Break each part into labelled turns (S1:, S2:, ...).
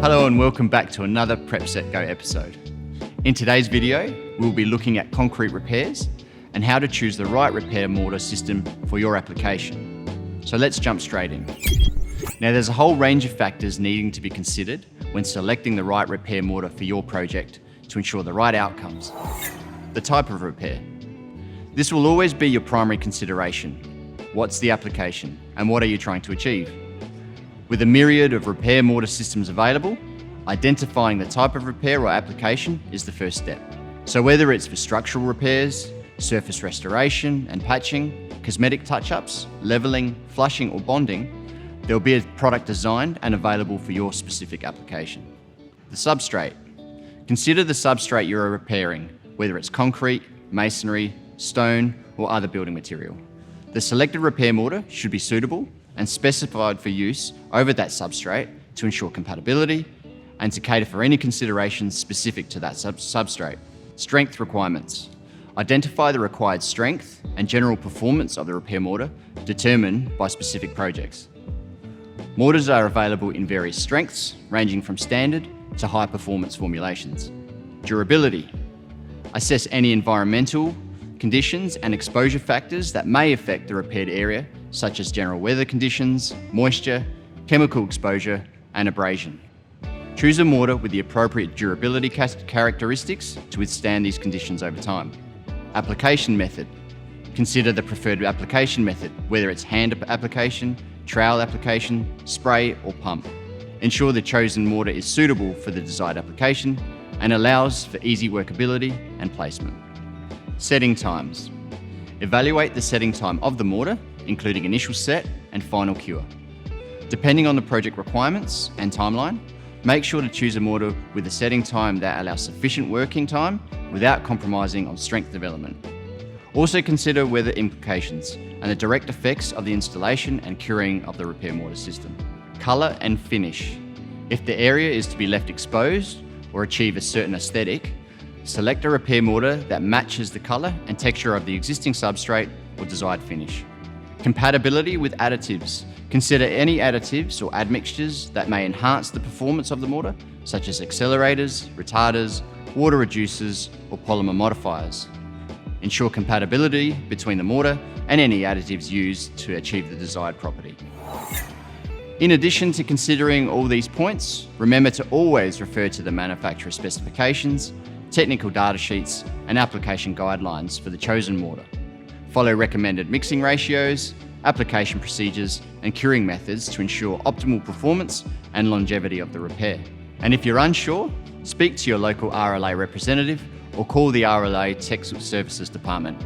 S1: Hello and welcome back to another Prep Set Go episode. In today's video, we'll be looking at concrete repairs and how to choose the right repair mortar system for your application. So let's jump straight in. Now there's a whole range of factors needing to be considered when selecting the right repair mortar for your project to ensure the right outcomes. The type of repair. This will always be your primary consideration. What's the application and what are you trying to achieve? With a myriad of repair mortar systems available, identifying the type of repair or application is the first step. So whether it's for structural repairs, surface restoration and patching, cosmetic touch-ups, leveling, flushing or bonding, there'll be a product designed and available for your specific application. The substrate. Consider the substrate you're repairing, whether it's concrete, masonry, stone or other building material. The selected repair mortar should be suitable and specified for use over that substrate to ensure compatibility and to cater for any considerations specific to that substrate. Strength requirements. Identify the required strength and general performance of the repair mortar determined by specific projects. Mortars are available in various strengths, ranging from standard to high performance formulations. Durability. Assess any environmental conditions and exposure factors that may affect the repaired area, such as general weather conditions, moisture, chemical exposure, and abrasion. Choose a mortar with the appropriate durability characteristics to withstand these conditions over time. Application method. Consider the preferred application method, whether it's hand application, trowel application, spray, or pump. Ensure the chosen mortar is suitable for the desired application and allows for easy workability and placement. Setting times. Evaluate the setting time of the mortar, including initial set and final cure. Depending on the project requirements and timeline, make sure to choose a mortar with a setting time that allows sufficient working time without compromising on strength development. Also consider weather implications and the direct effects of the installation and curing of the repair mortar system. Colour and finish. If the area is to be left exposed or achieve a certain aesthetic, select a repair mortar that matches the colour and texture of the existing substrate or desired finish. Compatibility with additives. Consider any additives or admixtures that may enhance the performance of the mortar, such as accelerators, retarders, water reducers, or polymer modifiers. Ensure compatibility between the mortar and any additives used to achieve the desired property. In addition to considering all these points, remember to always refer to the manufacturer specifications, technical data sheets, and application guidelines for the chosen mortar. Follow recommended mixing ratios, application procedures, and curing methods to ensure optimal performance and longevity of the repair. And if you're unsure, speak to your local RLA representative or call the RLA Technical Services Department.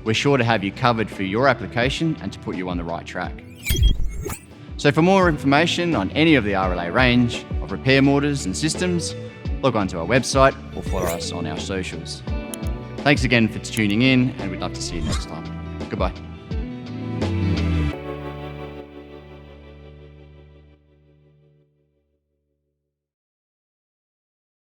S1: We're sure to have you covered for your application and to put you on the right track. So for more information on any of the RLA range of repair mortars and systems, log on to our website or follow us on our socials. Thanks again for tuning in, and we'd love to see you next time. Goodbye.